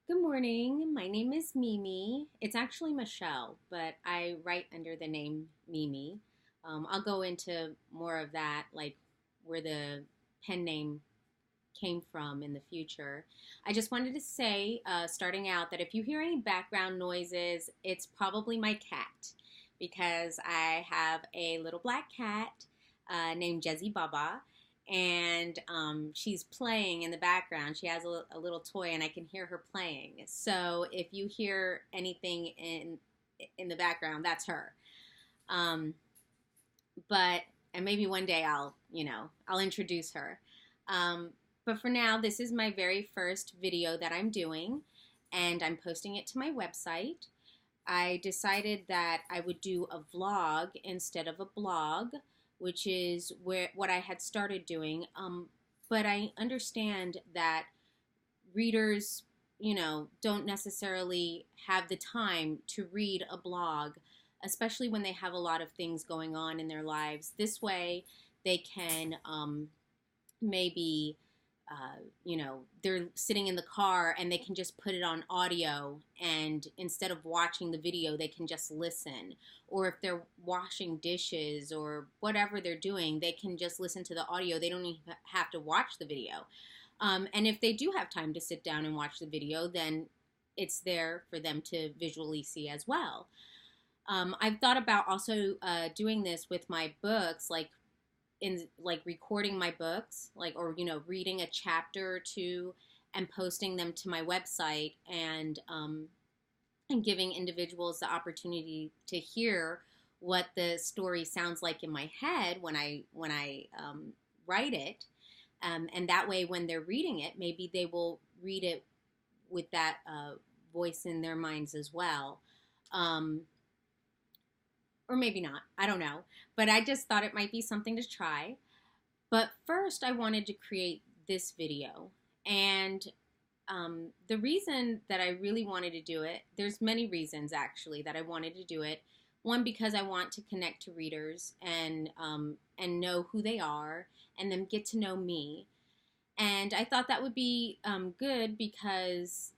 Good morning. My name is Mimi. It's actually Michelle, but I write under the name Mimi. I'll go into more of that, like where the pen name came from in the future. I just wanted to say, starting out, that if you hear any background noises, it's probably my cat because I have a little black cat named Jezzy Baba, and she's playing in the background. She has a little toy, and I can hear her playing. So if you hear anything in the background, that's her. Um, but and maybe one day I'll introduce her. Um, but for now, this is my very first video that I'm doing, and I'm posting it to my website. I decided that I would do a vlog instead of a blog, which is what I had started doing. But I understand that readers, don't necessarily have the time to read a blog, especially when they have a lot of things going on in their lives. This way, they can maybe they're sitting in the car and they can just put it on audio, and instead of watching the video, they can just listen. Or if they're washing dishes or whatever they're doing, they can just listen to the audio. They don't even have to watch the video. And if they do have time to sit down and watch the video, then it's there for them to visually see as well. I've thought about also doing this with my books, like recording my books, or reading a chapter or two and posting them to my website, and giving individuals the opportunity to hear what the story sounds like in my head when I write it, and that way when they're reading it, maybe they will read it with that voice in their minds as well. Or maybe not. I don't know. But I just thought it might be something to try. But first, I wanted to create this video. And the reason that I really wanted to do it, there's many reasons actually that I wanted to do it. One, because I want to connect to readers and know who they are, and then get to know me. And I thought that would be good because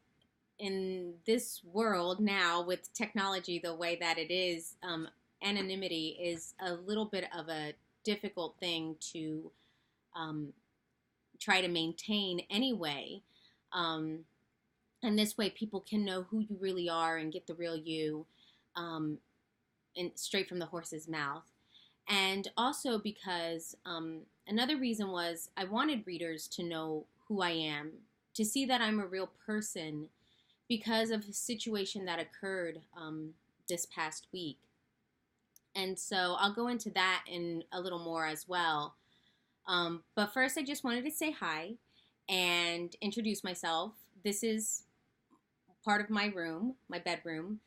in this world now, with technology the way that it is, anonymity is a little bit of a difficult thing to try to maintain anyway. And this way, people can know who you really are and get the real you, and straight from the horse's mouth. And also because another reason was I wanted readers to know who I am, to see that I'm a real person because of a situation that occurred this past week. And so I'll go into that in a little more as well. But first, I just wanted to say hi and introduce myself. This is part of my room, my bedroom.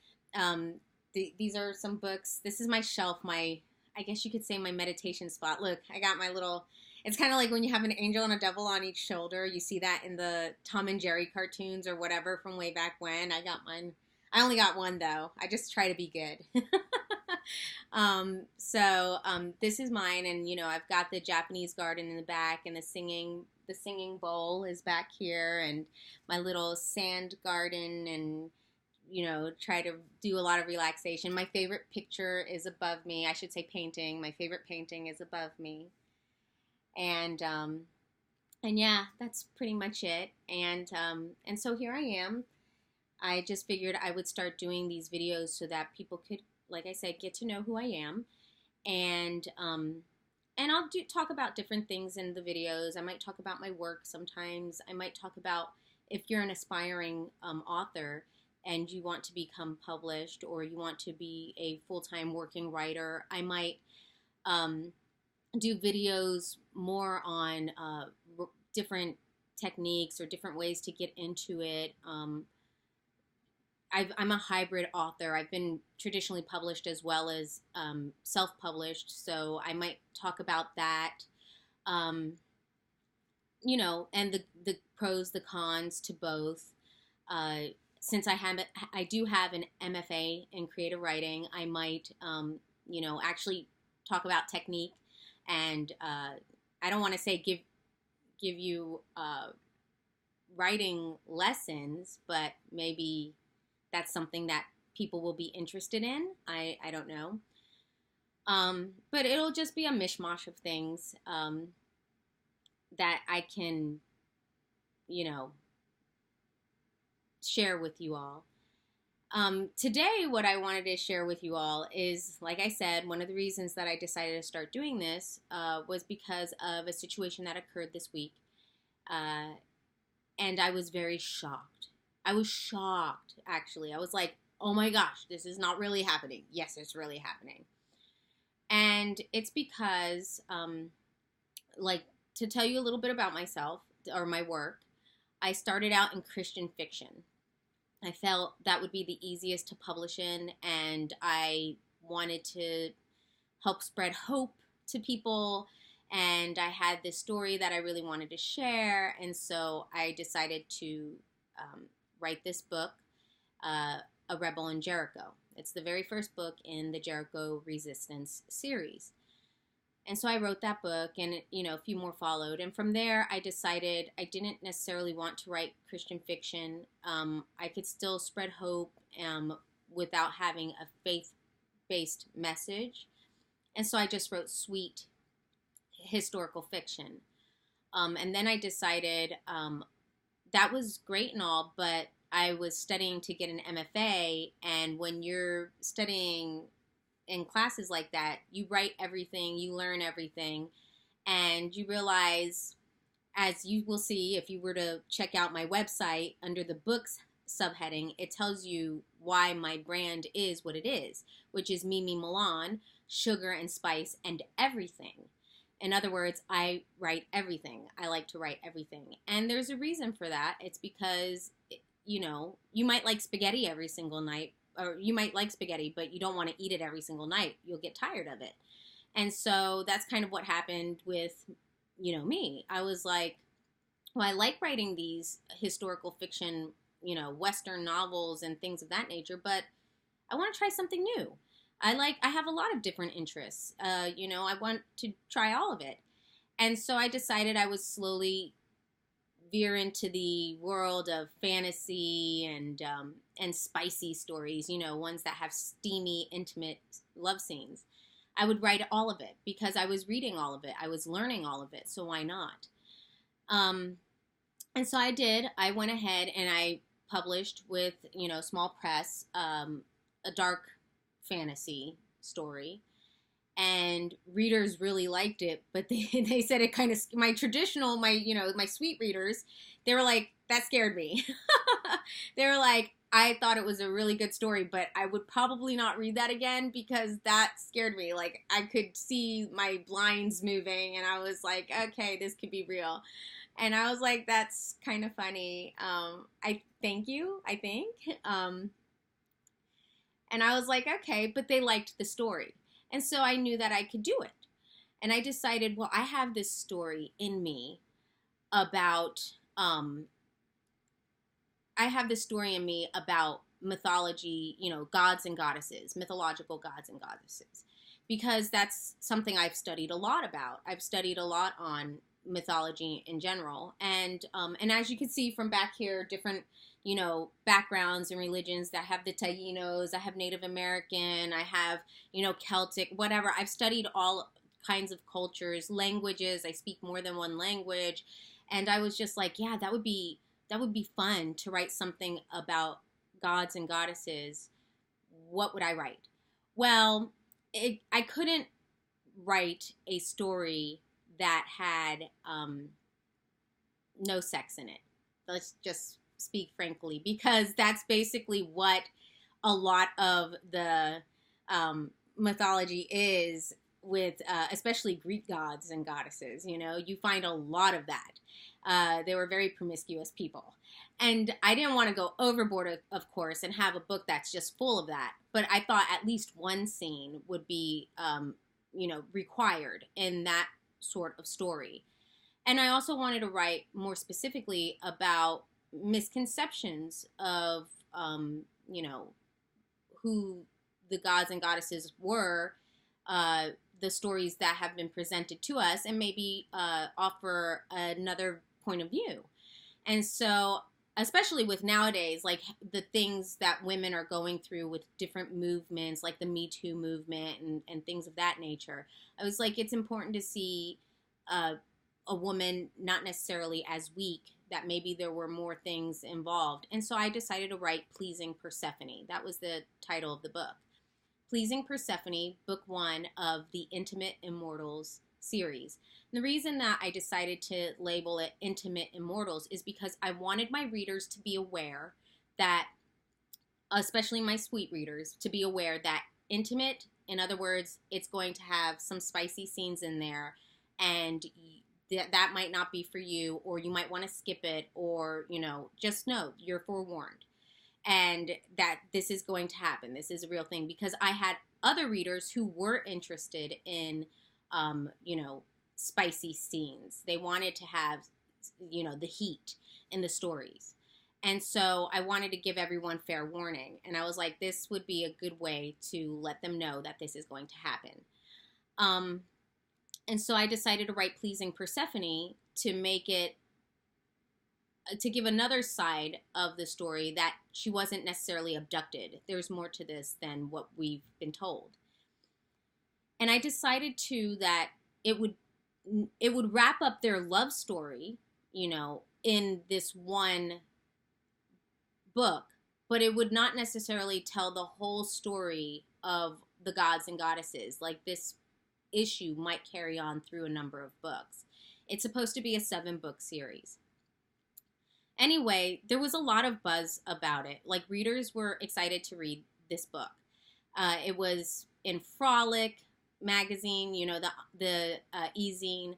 These are some books. This is my shelf, I guess you could say my meditation spot. Look, I got my little, it's kind of like when you have an angel and a devil on each shoulder. You see that in the Tom and Jerry cartoons or whatever from way back when. I got mine. I only got one though. I just try to be good. This is mine, and I've got the Japanese garden in the back, and the singing bowl is back here, and my little sand garden, and try to do a lot of relaxation. My favorite picture is above me. I should say painting. My favorite painting is above me, and yeah, that's pretty much it. And so here I am. I just figured I would start doing these videos so that people could, like I said, get to know who I am, and I'll talk about different things in the videos. I might talk about my work sometimes. I might talk about if you're an aspiring author and you want to become published, or you want to be a full-time working writer. I might do videos more on different techniques or different ways to get into it. I'm a hybrid author. I've been traditionally published as well as self-published, so I might talk about that, and the pros, the cons to both. Since I do have an MFA in creative writing, I might, actually talk about technique, and I don't want to say give you writing lessons, but maybe that's something that people will be interested in. I don't know. But it'll just be a mishmash of things that I can, you know, share with you all. Today, what I wanted to share with you all is, like I said, one of the reasons that I decided to start doing this was because of a situation that occurred this week. And I was very shocked. I was shocked, actually. I was like, oh my gosh, this is not really happening. Yes, it's really happening. And it's because, like, to tell you a little bit about myself or my work, I started out in Christian fiction. I felt that would be the easiest to publish in, and I wanted to help spread hope to people. And I had this story that I really wanted to share, and so I decided to write this book, A Rebel in Jericho. It's the very first book in the Jericho Resistance series. And so I wrote that book, and a few more followed. And from there, I decided I didn't necessarily want to write Christian fiction. I could still spread hope without having a faith-based message. And so I just wrote sweet historical fiction. And then I decided that was great and all, but I was studying to get an MFA, and when you're studying in classes like that, you write everything, you learn everything, and you realize, as you will see if you were to check out my website, under the books subheading, it tells you why my brand is what it is, which is Mimi Milan, sugar and spice and everything. In other words, I write everything. I like to write everything. And there's a reason for that. It's because, you might like spaghetti every single night, or you might like spaghetti, but you don't want to eat it every single night. You'll get tired of it. And so that's kind of what happened with, me. I was like, well, I like writing these historical fiction, Western novels and things of that nature, but I want to try something new. I have a lot of different interests. I want to try all of it. And so I decided I would slowly veer into the world of fantasy and spicy stories, ones that have steamy, intimate love scenes. I would write all of it because I was reading all of it. I was learning all of it. So why not? And so I did. I went ahead and I published with, small press, a dark fantasy story, and readers really liked it, but they said it kind of, my sweet readers, they were like, that scared me. They were like, I thought it was a really good story, but I would probably not read that again because that scared me. Like, I could see my blinds moving, and I was like, okay, this could be real. And I was like, that's kind of funny. I thank you, I think. And I was like, okay, but they liked the story. And so I knew that I could do it. And I decided, well, I have this story in me about, mythology, gods and goddesses, mythological gods and goddesses, because that's something I've studied a lot about. I've studied a lot on mythology in general. And as you can see from back here, different backgrounds and religions that have the Taínos, I have Native American, I have, Celtic, whatever. I've studied all kinds of cultures, languages. I speak more than one language. And I was just like, yeah, that would be fun to write something about gods and goddesses. What would I write? Well, I couldn't write a story that had no sex in it. Let's just speak frankly, because that's basically what a lot of the mythology is with, especially Greek gods and goddesses. You find a lot of that. They were very promiscuous people. And I didn't want to go overboard, of course, and have a book that's just full of that. But I thought at least one scene would be, required in that sort of story. And I also wanted to write more specifically about misconceptions of, who the gods and goddesses were, the stories that have been presented to us, and maybe offer another point of view. And so, especially with nowadays, like the things that women are going through with different movements, like the Me Too movement and things of that nature, I was like, it's important to see uh, a woman not necessarily as weak, that maybe there were more things involved. And so I decided to write Pleasing Persephone. That was the title of the book. Pleasing Persephone, book one of the Intimate Immortals series. And the reason that I decided to label it Intimate Immortals is because I wanted my readers to be aware that, especially my sweet readers, to be aware that intimate, in other words, it's going to have some spicy scenes in there, and that might not be for you, or you might want to skip it, or, just know you're forewarned and that this is going to happen. This is a real thing, because I had other readers who were interested in, spicy scenes. They wanted to have, the heat in the stories. And so I wanted to give everyone fair warning. And I was like, this would be a good way to let them know that this is going to happen. And so I decided to write Pleasing Persephone to make it, to give another side of the story, that she wasn't necessarily abducted. There's more to this than what we've been told. And I decided too that it would wrap up their love story, in this one book, but it would not necessarily tell the whole story of the gods and goddesses. Like, this issue might carry on through a number of books. It's supposed to be a 7-book series. Anyway, there was a lot of buzz about it. Like, readers were excited to read this book. It was in Frolic magazine, the e-zine.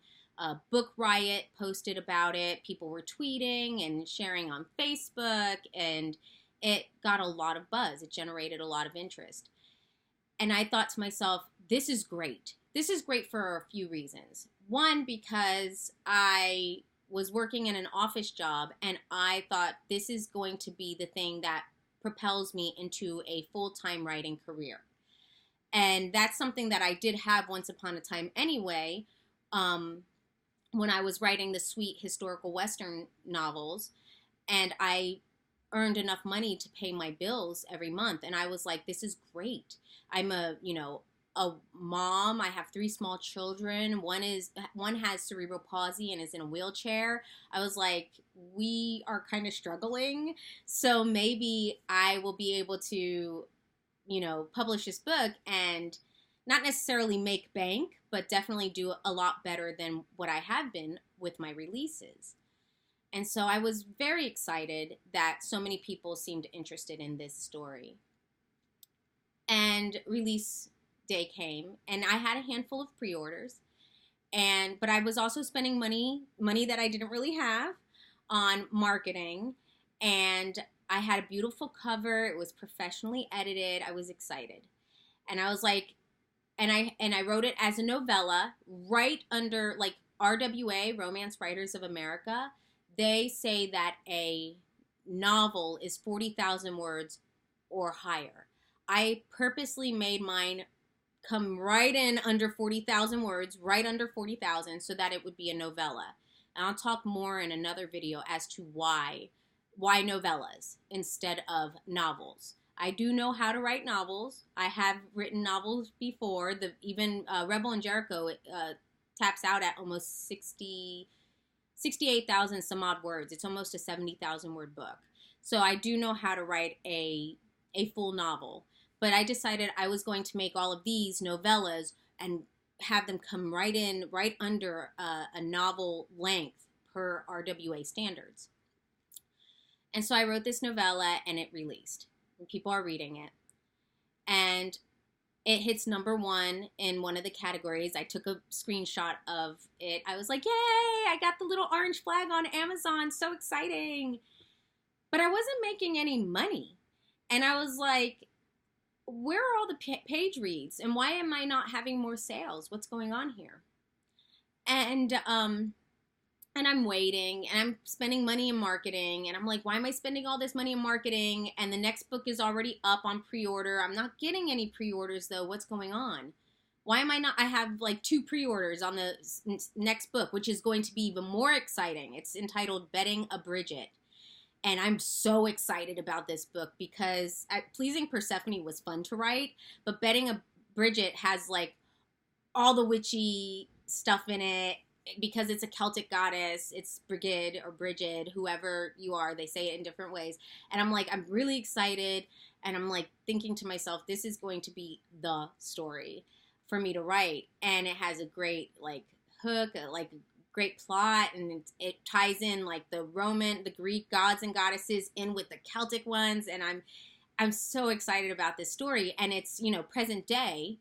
Book Riot posted about it. People were tweeting and sharing on Facebook, and it got a lot of buzz. It generated a lot of interest. And I thought to myself, this is great. This is great for a few reasons. One, because I was working in an office job, and I thought this is going to be the thing that propels me into a full-time writing career. And that's something that I did have once upon a time anyway, when I was writing the sweet historical Western novels, and I earned enough money to pay my bills every month. And I was like, this is great. I'm a mom. I have 3 small children. One has cerebral palsy and is in a wheelchair. I was like, we are kind of struggling. So maybe I will be able to, publish this book and not necessarily make bank, but definitely do a lot better than what I have been with my releases. And so I was very excited that so many people seemed interested in this story. And release day came, and I had a handful of pre-orders, but I was also spending money that I didn't really have on marketing, and I had a beautiful cover. It was professionally edited. I was excited. And I was like, and I wrote it as a novella right under, like, RWA, Romance Writers of America. They say that a novel is 40,000 words or higher. I purposely made mine come right in under 40,000 words, right under 40,000, so that it would be a novella. And I'll talk more in another video as to why novellas instead of novels. I do know how to write novels. I have written novels before. Even Rebel and Jericho taps out at almost 68,000 some odd words. It's almost a 70,000 word book. So I do know how to write a full novel. But I decided I was going to make all of these novellas and have them come right in, right under a novel length per RWA standards. And so I wrote this novella, and it released. And people are reading it. And it hits number 1 in one of the categories. I took a screenshot of it. I was like, yay, I got the little orange flag on Amazon. So exciting. But I wasn't making any money. And I was like, where are all the page reads? And why am I not having more sales? What's going on here? And I'm waiting, and I'm spending money in marketing, and I'm like, why am I spending all this money in marketing? And the next book is already up on pre-order. I'm not getting any pre-orders, though. What's going on? Why am I not? I have like 2 pre-orders on the next book, which is going to be even more exciting. It's entitled Betting a Bridget. And I'm so excited about this book because Pleasing Persephone was fun to write, but Betting a Bridget has like all the witchy stuff in it because it's a Celtic goddess. It's Brigid or Bridget, whoever you are. They say it in different ways. And I'm like, I'm really excited. And I'm like thinking to myself, this is going to be the story for me to write. And it has a great like hook, like great plot, and it ties in like the Greek gods and goddesses in with the Celtic ones. And I'm so excited about this story. And it's, present day.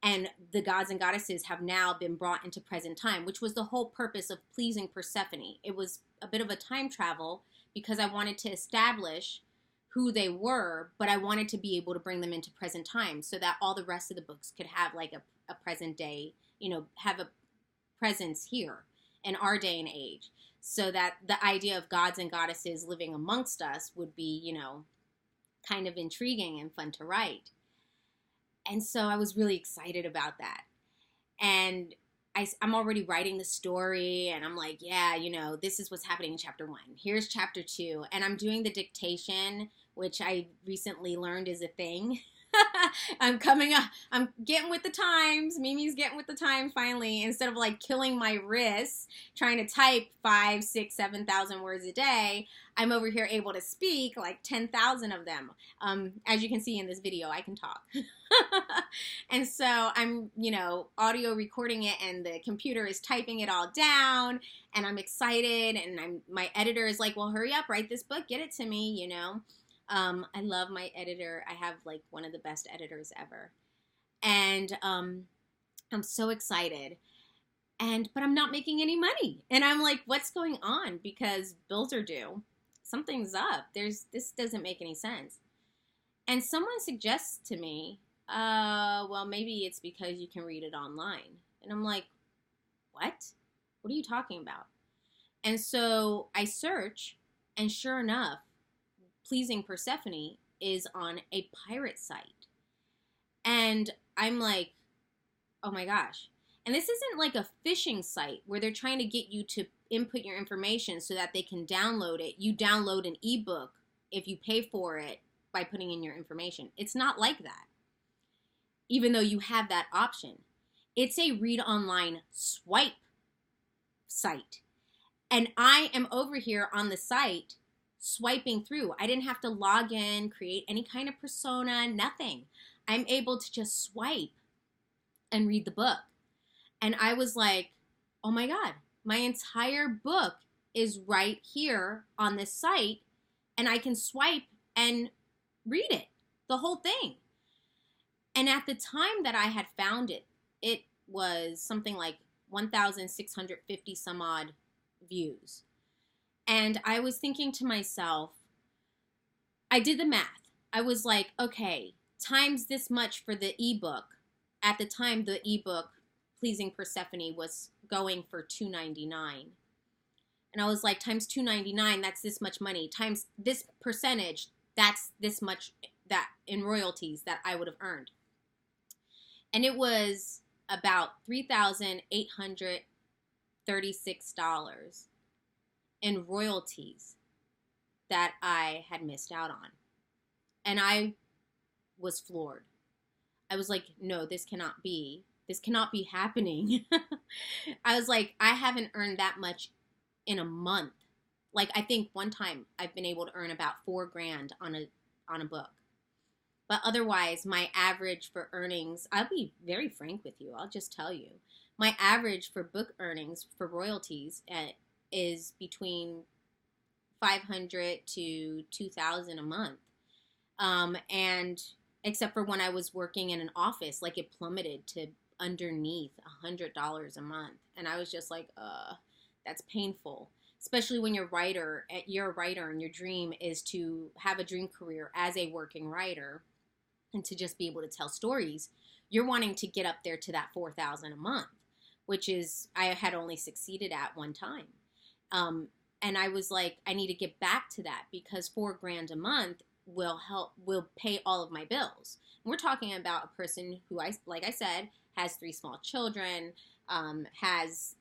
And the gods and goddesses have now been brought into present time, which was the whole purpose of Pleasing Persephone. It was a bit of a time travel because I wanted to establish who they were, but I wanted to be able to bring them into present time so that all the rest of the books could have like a present day, have a presence here in our day and age. So that the idea of gods and goddesses living amongst us would be, kind of intriguing and fun to write. And so I was really excited about that. And I'm already writing the story, and I'm like, yeah, this is what's happening in chapter 1. Here's chapter 2. And I'm doing the dictation, which I recently learned is a thing. I'm getting with the times. Mimi's getting with the times finally. Instead of like killing my wrists trying to type 5, 6, 7,000 words a day, I'm over here able to speak like 10,000 of them. As you can see in this video, I can talk. And so I'm, audio recording it, and the computer is typing it all down, and I'm excited. And my editor is like, well, hurry up, write this book, get it to me, I love my editor. I have like one of the best editors ever. And I'm so excited. But I'm not making any money. And I'm like, what's going on? Because bills are due. Something's up. This doesn't make any sense. And someone suggests to me, well, maybe it's because you can read it online. And I'm like, what? What are you talking about? And so I search, and sure enough, Pleasing Persephone is on a pirate site. And I'm like, oh my gosh. And this isn't like a phishing site where they're trying to get you to input your information so that they can download it. You download an ebook if you pay for it by putting in your information. It's not like that, even though you have that option. It's a read online swipe site. And I am over here on the site swiping through. I didn't have to log in, create any kind of persona, nothing. I'm able to just swipe and read the book. And I was like, oh my God, my entire book is right here on this site, and I can swipe and read it, the whole thing. And at the time that I had found it, it was something like 1,650 some odd views. And I was thinking to myself, I did the math. I was like, okay, times this much for the ebook. At the time, the ebook Pleasing Persephone was going for $2.99. And I was like, times $2.99, that's this much money. Times this percentage, that's this much that in royalties that I would have earned. And it was about $3,836 in royalties that I had missed out on. And I was floored. I was like, no, this cannot be. This cannot be happening. I was like, I haven't earned that much in a month. Like, I think one time I've been able to earn about $4,000 on a book. But otherwise, my average for earnings, I'll be very frank with you. I'll just tell you. My average for book earnings for royalties is between $500 to $2,000 a month. And except for when I was working in an office, like it plummeted to underneath $100 a month. And I was just like, that's painful. Especially when you're a writer and your dream is to have a dream career as a working writer and to just be able to tell stories. You're wanting to get up there to that $4,000 a month, which is, I had only succeeded at one time. And I was like, I need to get back to that because $4,000 a month will pay all of my bills. And we're talking about a person who like I said, has three small children, has,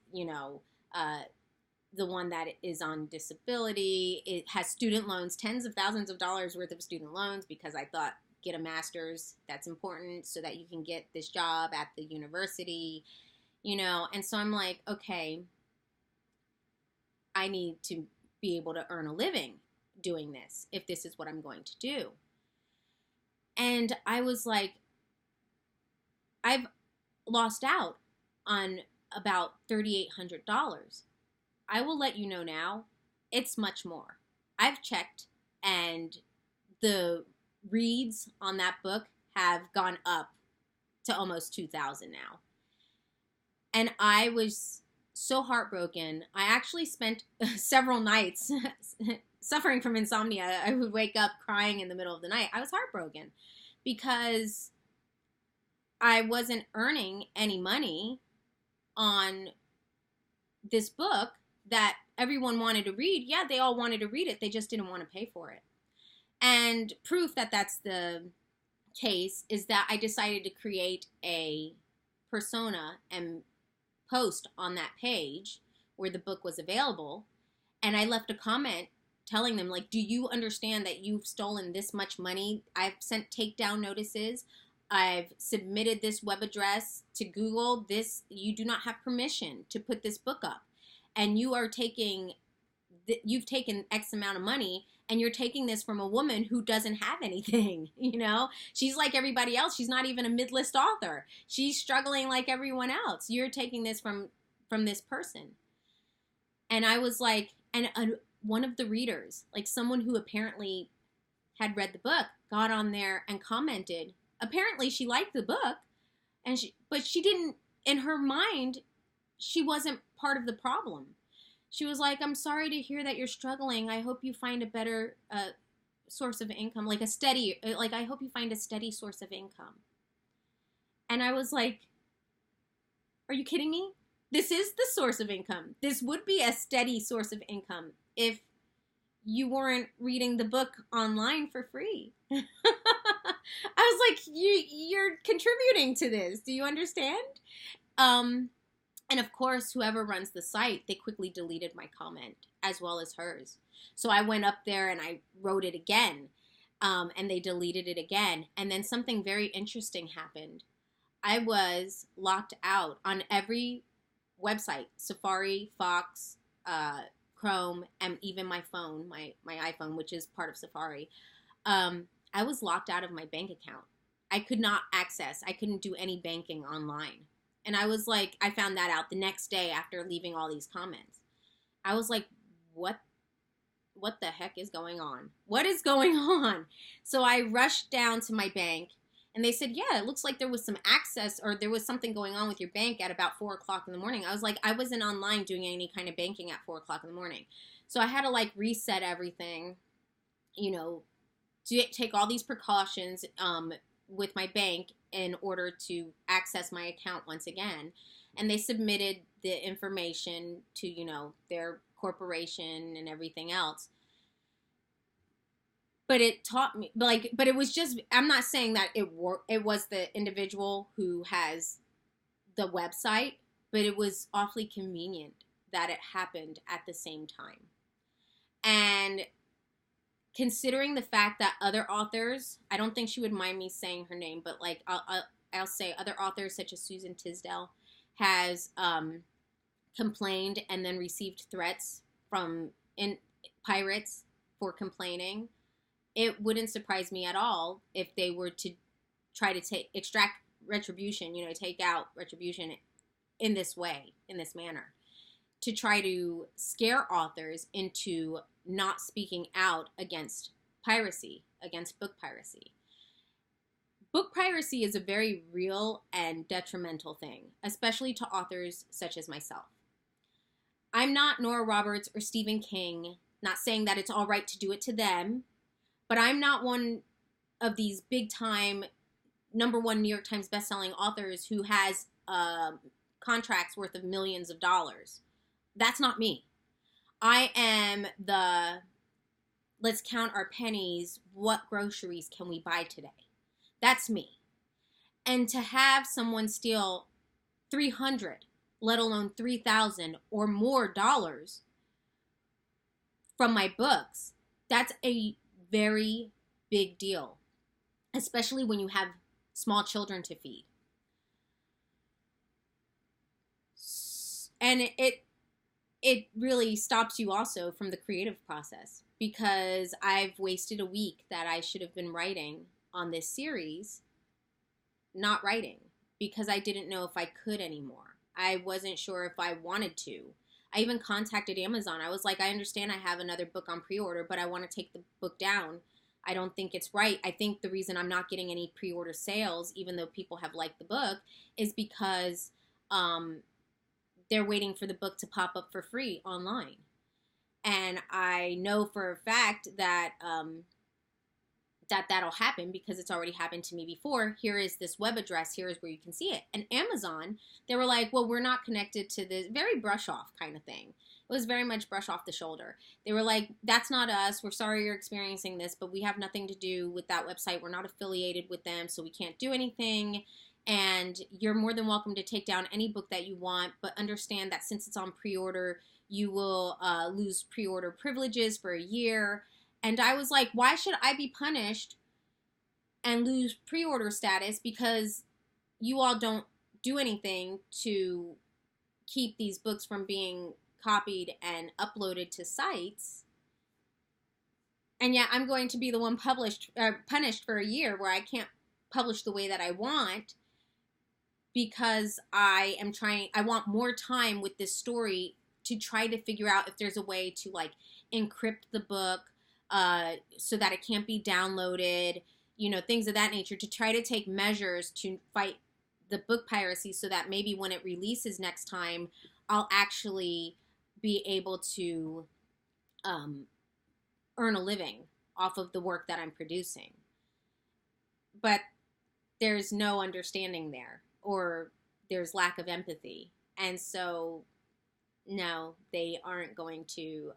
the one that is on disability. It has student loans, tens of thousands of dollars worth of student loans, because I thought, get a master's, that's important so that you can get this job at the university, And so I'm like, okay, I need to be able to earn a living doing this if this is what I'm going to do. And I was like, I've lost out on about $3,800. I will let you know now, it's much more. I've checked, and the reads on that book have gone up to almost 2,000 now. And I was so heartbroken. I actually spent several nights suffering from insomnia. I would wake up crying in the middle of the night. I was heartbroken because I wasn't earning any money on this book that everyone wanted to read. Yeah, they all wanted to read it. They just didn't want to pay for it. And proof that that's the case is that I decided to create a persona and post on that page where the book was available. And I left a comment telling them, like, do you understand that you've stolen this much money? I've sent takedown notices. I've submitted this web address to Google. You do not have permission to put this book up. And you've taken X amount of money, and you're taking this from a woman who doesn't have anything, She's like everybody else. She's not even a mid-list author. She's struggling like everyone else. You're taking this from this person. And I was like, one of the readers, like someone who apparently had read the book, got on there and commented. Apparently she liked the book, but she didn't, in her mind, she wasn't part of the problem. She was like, I'm sorry to hear that you're struggling. I hope you find a better source of income, I hope you find a steady source of income. And I was like, are you kidding me? This is the source of income. This would be a steady source of income if you weren't reading the book online for free. I was like, you're contributing to this. Do you understand? And of course, whoever runs the site, they quickly deleted my comment as well as hers. So I went up there and I wrote it again, and they deleted it again. And then something very interesting happened. I was locked out on every website, Safari, Fox, Chrome, and even my phone, my iPhone, which is part of Safari. I was locked out of my bank account. I couldn't do any banking online. And I was like, I found that out the next day after leaving all these comments. I was like, what the heck is going on? What is going on? So I rushed down to my bank, and they said, yeah, it looks like there was some access, or there was something going on with your bank at about 4 o'clock in the morning. I was like, I wasn't online doing any kind of banking at 4 o'clock in the morning. So I had to reset everything, to take all these precautions with my bank in order to access my account once again. And they submitted the information to, their corporation and everything else. But it taught me, but it was just, I'm not saying that it was the individual who has the website, but it was awfully convenient that it happened at the same time. And considering the fact that other authors, I don't think she would mind me saying her name, but I'll say other authors such as Susan Tisdale has complained and then received threats from pirates for complaining. It wouldn't surprise me at all if they were to try to extract retribution, take out retribution in this way, in this manner, to try to scare authors into not speaking out against piracy, against book piracy. Book piracy is a very real and detrimental thing, especially to authors such as myself. I'm not Nora Roberts or Stephen King, not saying that it's all right to do it to them, but I'm not one of these big-time #1 New York Times bestselling authors who has contracts worth of millions of dollars. That's not me. I am let's count our pennies. What groceries can we buy today? That's me. And to have someone steal 300, let alone 3,000 or more dollars from my books, that's a very big deal, especially when you have small children to feed. And it really stops you also from the creative process, because I've wasted a week that I should have been writing on this series not writing, because I didn't know if I could anymore. I wasn't sure if I wanted to. I even contacted Amazon. I was like, I understand I have another book on pre-order, but I want to take the book down. I don't think it's right. I think the reason I'm not getting any pre-order sales, even though people have liked the book, is because they're waiting for the book to pop up for free online. And I know for a fact that that'll happen, because it's already happened to me before. Here is this web address. Here is where you can see it. And Amazon, they were like, well, we're not connected to this. Very brush off kind of thing. It was very much brush off the shoulder. They were like, that's not us. We're sorry you're experiencing this, but we have nothing to do with that website. We're not affiliated with them, so we can't do anything. And you're more than welcome to take down any book that you want, but understand that since it's on pre-order, you will lose pre-order privileges for a year. And I was like, why should I be punished and lose pre-order status because you all don't do anything to keep these books from being copied and uploaded to sites? And yet I'm going to be the one punished for a year where I can't publish the way that I want, because I want more time with this story to try to figure out if there's a way to like encrypt the book so that it can't be downloaded, things of that nature, to try to take measures to fight the book piracy, so that maybe when it releases next time, I'll actually be able to earn a living off of the work that I'm producing. But there's no understanding there, or there's lack of empathy. And so, no, they aren't going to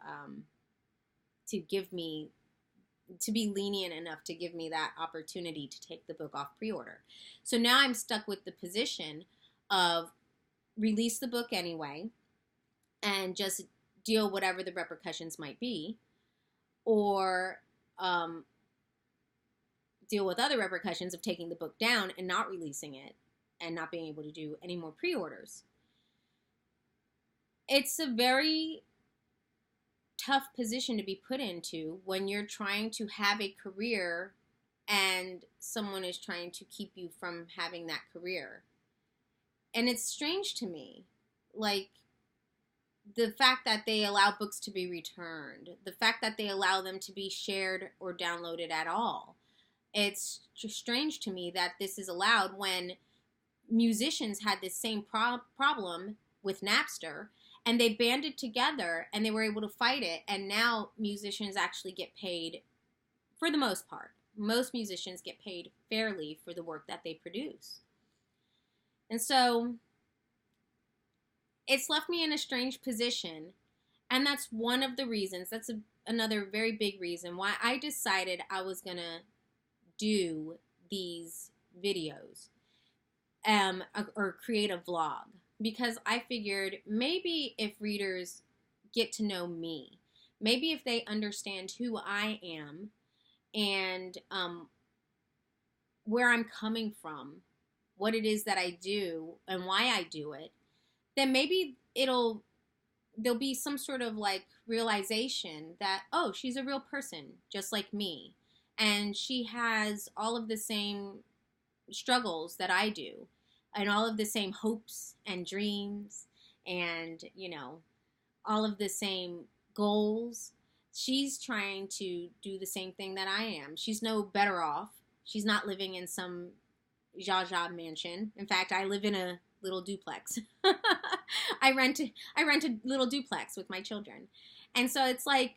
be lenient enough to give me that opportunity to take the book off pre-order. So now I'm stuck with the position of release the book anyway and just deal whatever the repercussions might be, or deal with other repercussions of taking the book down and not releasing it and not being able to do any more pre-orders. It's a very tough position to be put into when you're trying to have a career and someone is trying to keep you from having that career. And it's strange to me, like the fact that they allow books to be returned, the fact that they allow them to be shared or downloaded at all. It's just strange to me that this is allowed when musicians had this same problem with Napster, and they banded together and they were able to fight it. And now musicians actually get paid, for the most part. Most musicians get paid fairly for the work that they produce. And so it's left me in a strange position. And that's one of the reasons, that's another very big reason why I decided I was going to do these videos or create a vlog. Because I figured maybe if readers get to know me, maybe if they understand who I am and where I'm coming from, what it is that I do and why I do it, then maybe there'll be some sort of like realization that, oh, she's a real person just like me. And she has all of the same struggles that I do, and all of the same hopes and dreams, and, all of the same goals. She's trying to do the same thing that I am. She's no better off. She's not living in some Zsa mansion. In fact, I live in a little duplex. I rent a little duplex with my children. And so it's like,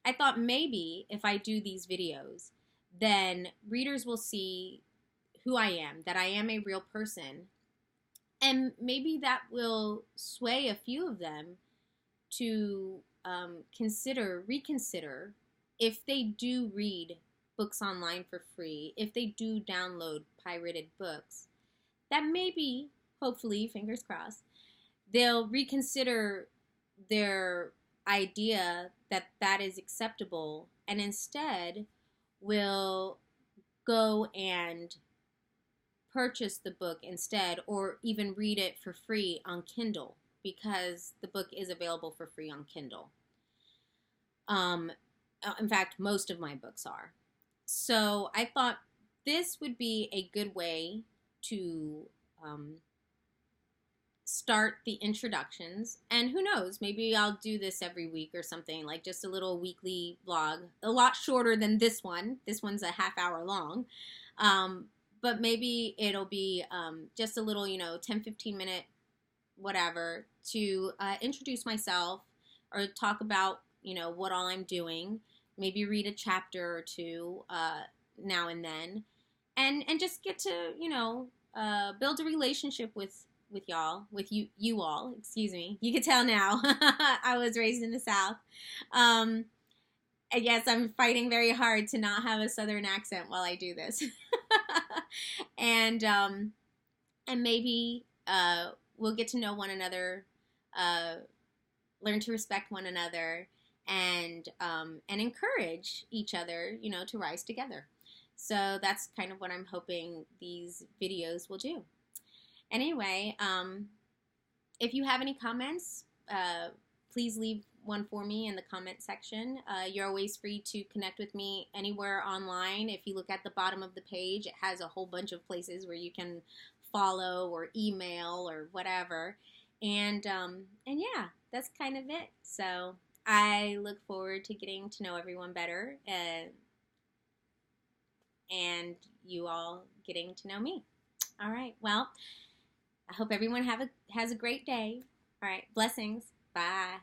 I thought maybe if I do these videos, then readers will see who I am, that I am a real person. And maybe that will sway a few of them to reconsider if they do read books online for free, if they do download pirated books, that maybe, hopefully, fingers crossed, they'll reconsider their idea that that is acceptable and instead will go and purchase the book instead or even read it for free on Kindle because the book is available for free on Kindle. Um, in fact, most of my books are. So I thought this would be a good way to um, start the introductions. And who knows, maybe I'll do this every week or something, like just a little weekly vlog, a lot shorter than this one. This one's a half hour long. But maybe it'll be just a little, 10-15 minute whatever to introduce myself or talk about, what all I'm doing. Maybe read a chapter or two now and then, and just get to, build a relationship with y'all, with you all. Excuse me. You can tell now. I was raised in the South. And yes, I'm fighting very hard to not have a Southern accent while I do this. and and maybe we'll get to know one another, learn to respect one another, and encourage each other, to rise together. So that's kind of what I'm hoping these videos will do. Anyway, if you have any comments, please leave one for me in the comment section. You're always free to connect with me anywhere online. If you look at the bottom of the page, it has a whole bunch of places where you can follow or email or whatever. And yeah, that's kind of it. So I look forward to getting to know everyone better, and you all getting to know me. All right. Well, I hope everyone has a great day. All right. Blessings. Bye.